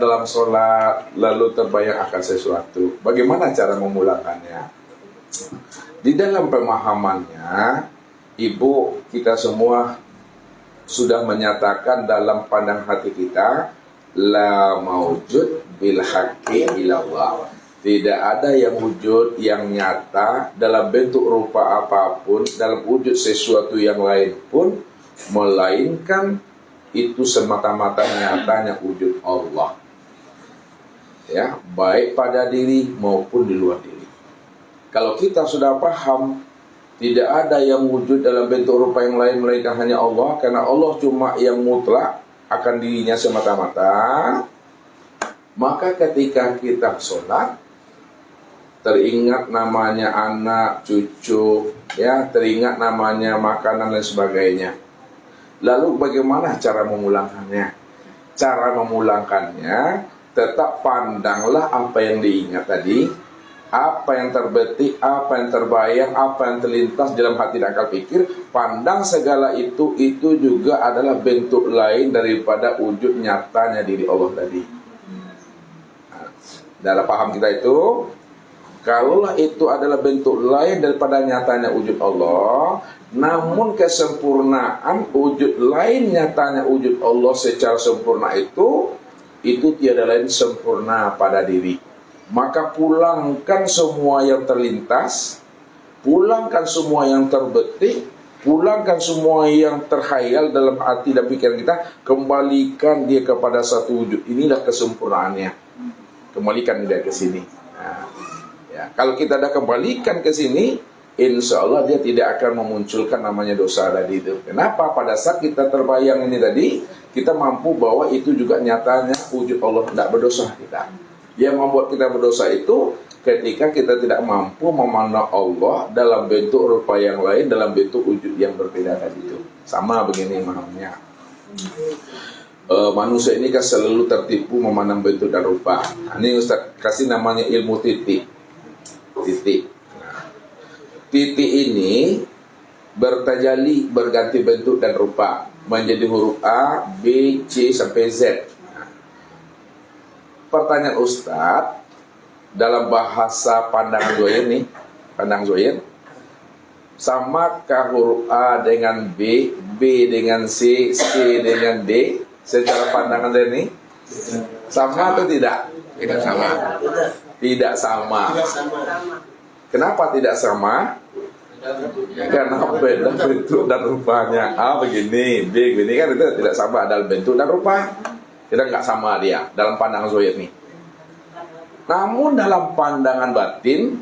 dalam sholat lalu terbayang akan sesuatu, bagaimana cara memulakannya? Di dalam pemahamannya, ibu kita semua sudah menyatakan dalam pandang hati kita, la maujud bil haqqi illallah. Tidak ada yang wujud yang nyata dalam bentuk rupa apapun, dalam wujud sesuatu yang lain pun, melainkan itu semata-mata nyatanya wujud Allah. Ya, baik pada diri maupun di luar diri. Kalau kita sudah paham tidak ada yang wujud dalam bentuk rupa yang lain melainkan hanya Allah, karena Allah cuma yang mutlak akan dirinya semata-mata, maka ketika kita sholat teringat namanya anak, cucu, ya, teringat namanya makanan dan sebagainya. Lalu bagaimana cara memulangkannya? Cara memulangkannya, tetap pandanglah apa yang diingat tadi, apa yang terbetik, apa yang terbayang, apa yang terlintas dalam hati dan akal pikir. Pandang segala itu juga adalah bentuk lain daripada wujud nyatanya diri Allah tadi. Nah, dalam paham kita itu, kalaulah itu adalah bentuk lain daripada nyatanya wujud Allah, namun kesempurnaan wujud lain nyatanya wujud Allah secara sempurna itu tiada lain sempurna pada diri. Maka pulangkan semua yang terlintas, pulangkan semua yang terbetik, pulangkan semua yang terhayal dalam hati dan pikiran kita, kembalikan dia kepada satu wujud. Inilah kesempurnaannya. Kembalikan dia ke sini. Nah, ya, kalau kita dah kembalikan ke sini, insya Allah dia tidak akan memunculkan namanya dosa tadi itu. Kenapa? Pada saat kita terbayang ini tadi, kita mampu bahwa itu juga nyatanya wujud Allah, tidak berdosa kita. Yang membuat kita berdosa itu ketika kita tidak mampu memandang Allah dalam bentuk rupa yang lain, dalam bentuk wujud yang berbeda tadi itu. Sama begini mahamnya. Manusia ini kan selalu tertipu memandang bentuk dan rupa. Nah, ini Ustaz kasih namanya ilmu titik. Titik. Titik ini bertajali, berganti bentuk dan rupa menjadi huruf A, B, C sampai Z. Nah, pertanyaan Ustadz, dalam bahasa pandangan Zohir nih, pandang Zohir, samakah huruf A dengan B, B dengan C, C dengan D secara pandangan ini? Sama atau tidak? Tidak sama. Tidak sama. Kenapa tidak sama? Karena beda bentuk dan rupanya. A begini, B begini, kan itu tidak sama dalam bentuk dan rupa. Kita nggak sama dia dalam pandangan Zohir nih. Namun dalam pandangan batin,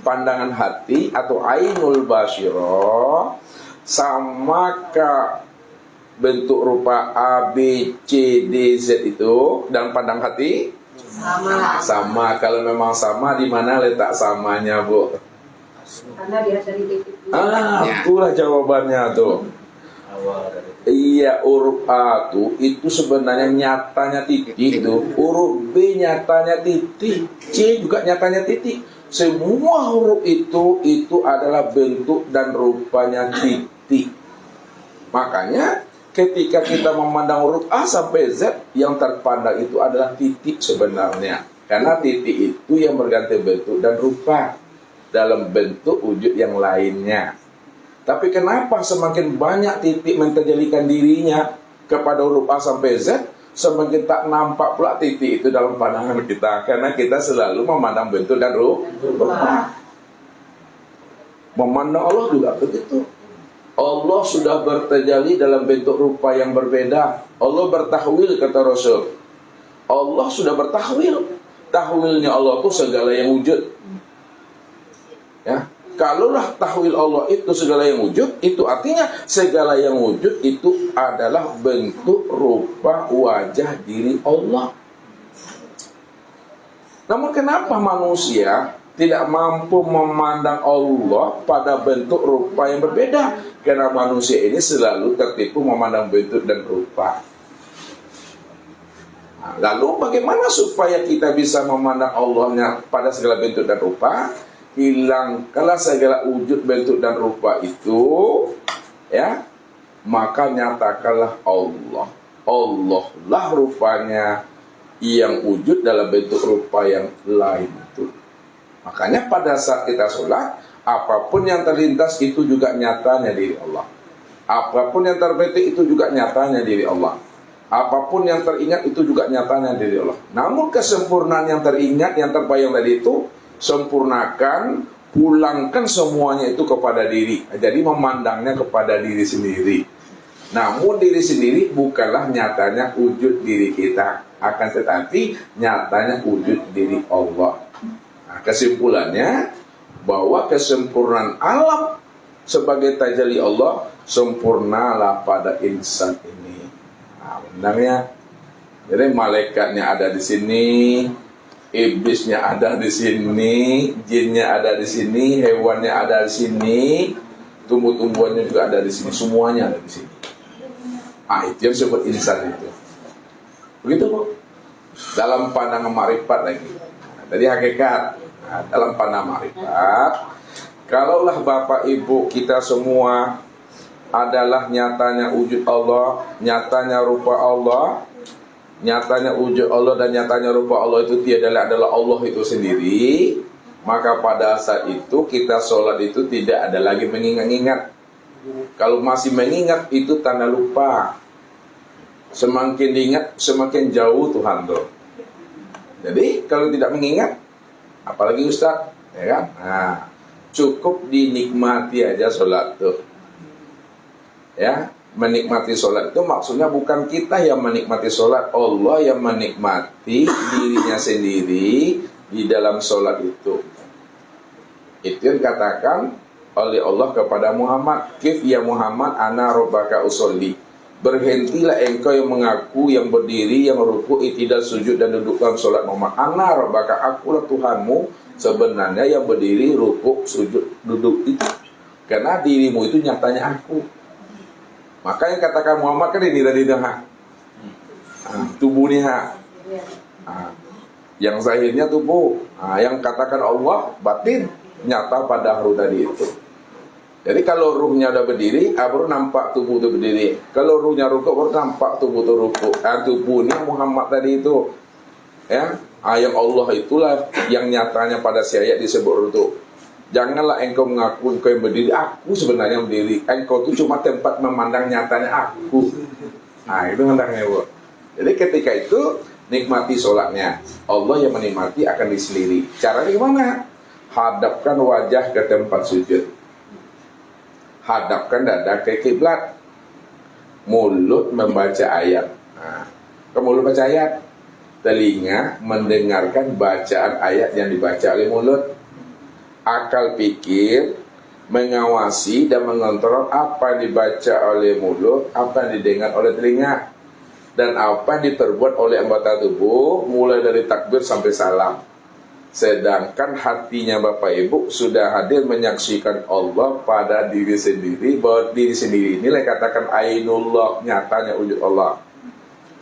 pandangan hati atau ainul basyirah, samakah bentuk rupa A, B, C, D, Z itu dalam pandang hati? Sama. Sama. Kalau memang sama, di mana letak samanya, Bu? Karena dia dari titik. Itulah jawabannya tuh. Iya, huruf A itu sebenarnya nyatanya titik itu. Huruf B nyatanya titik, C juga nyatanya titik. Semua huruf itu adalah bentuk dan rupanya titik. Makanya ketika kita memandang huruf A sampai Z, yang terpandang itu adalah titik sebenarnya. Karena titik itu yang berganti bentuk dan rupa dalam bentuk wujud yang lainnya. Tapi kenapa semakin banyak titik menterjalikan dirinya kepada huruf A sampai Z, semakin tak nampak pula titik itu dalam pandangan kita. Karena kita selalu memandang bentuk dan rupa. Memandang Allah juga begitu. Allah sudah bertajalli dalam bentuk rupa yang berbeda. Allah bertahwil, kata Rasul. Allah sudah bertahwil. Tahwilnya Allah itu segala yang wujud. Ya, kalaulah tahwil Allah itu segala yang wujud, itu artinya segala yang wujud itu adalah bentuk rupa wajah diri Allah. Namun kenapa manusia tidak mampu memandang Allah pada bentuk rupa yang berbeda? Karena manusia ini selalu tertipu memandang bentuk dan rupa. Nah, lalu bagaimana supaya kita bisa memandang Allahnya pada segala bentuk dan rupa? Hilangkanlah segala wujud bentuk dan rupa itu, ya, maka nyatakanlah Allah. Allah lah rupanya, yang wujud dalam bentuk rupa yang lain itu. Makanya pada saat kita sholat, apapun yang terlintas itu juga nyatanya diri Allah. Apapun yang terbetik itu juga nyatanya diri Allah. Apapun yang teringat itu juga nyatanya diri Allah. Namun kesempurnaan yang teringat, yang terbayang tadi itu, sempurnakan, pulangkan semuanya itu kepada diri. Jadi memandangnya kepada diri sendiri. Namun diri sendiri bukanlah nyatanya wujud diri kita, akan tetapi nyatanya wujud diri Allah. Nah, kesimpulannya bahwa kesempurnaan alam sebagai tajalli Allah sempurnalah pada insan ini. Nah, benarnya. Jadi malaikatnya ada di sini, iblisnya ada di sini, jinnya ada di sini, hewannya ada di sini, tumbuh-tumbuhannya juga ada di sini, semuanya ada di sini. Itu yang disebut insan itu. Begitu Bu. Dalam pandangan marifat lagi. Tadi hakikat. Dalam pandangan marifat, kalaulah Bapak Ibu kita semua adalah nyatanya wujud Allah, nyatanya rupa Allah, nyatanya wujud Allah dan nyatanya rupa Allah itu tiadalah adalah Allah itu sendiri, maka pada saat itu kita sholat itu tidak ada lagi mengingat-ingat. Kalau masih mengingat itu tanda lupa. Semakin diingat semakin jauh Tuhan tuh. Jadi kalau tidak mengingat, apalagi Ustaz, ya kan? Nah, cukup dinikmati aja sholat tuh. Ya, menikmati sholat itu maksudnya bukan kita yang menikmati sholat, Allah yang menikmati dirinya sendiri di dalam sholat itu. Itu yang dikatakan oleh Allah kepada Muhammad, kif ya Muhammad ana rabbaka usolli. Berhentilah engkau yang mengaku, yang berdiri, yang ruku, i'tidal, sujud dan duduk dalam sholat Muhammad. Ana rabbaka, akulah Tuhanmu sebenarnya yang berdiri, ruku, sujud, duduk itu. Karena dirimu itu nyatanya aku. Maka yang katakan Muhammad kan ini dari dah. Tubuh ni ha. Yang zahirnya tubuh. Yang katakan Allah batin, nyata pada ruh tadi itu. Jadi kalau ruhnya udah berdiri, baru nampak tubuh itu berdiri. Kalau ruhnya rukuk, baru nampak tubuh itu rukuk. Tubuhnya Muhammad tadi itu, ya, yang Allah itulah yang nyatanya pada si ayat disebut rukuk. Janganlah engkau mengaku engkau yang berdiri, aku sebenarnya berdiri. Engkau itu cuma tempat memandang nyatanya aku. Itu mandangnya Bu. Jadi ketika itu nikmati sholatnya, Allah yang menikmati akan diseliri. Caranya gimana? Hadapkan wajah ke tempat sujud. Hadapkan dada ke kiblat. Mulut membaca ayat. Mulut baca ayat. Telinga mendengarkan bacaan ayat yang dibaca oleh mulut. Akal pikir mengawasi dan mengontrol apa yang dibaca oleh mulut, apa yang didengar oleh telinga, dan apa yang diperbuat oleh anggota tubuh mulai dari takbir sampai salam. Sedangkan hatinya Bapak Ibu sudah hadir menyaksikan Allah pada diri sendiri, bahwa diri sendiri inilah katakan ainullah, nyatanya wujud Allah.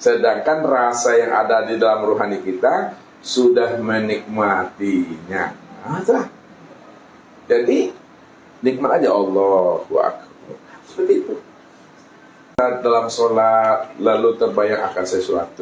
Sedangkan rasa yang ada di dalam ruhani kita sudah menikmatinya. Jadi nikmat aja Allahu Akbar. Seperti itu. Dalam sholat lalu terbayang akan sesuatu.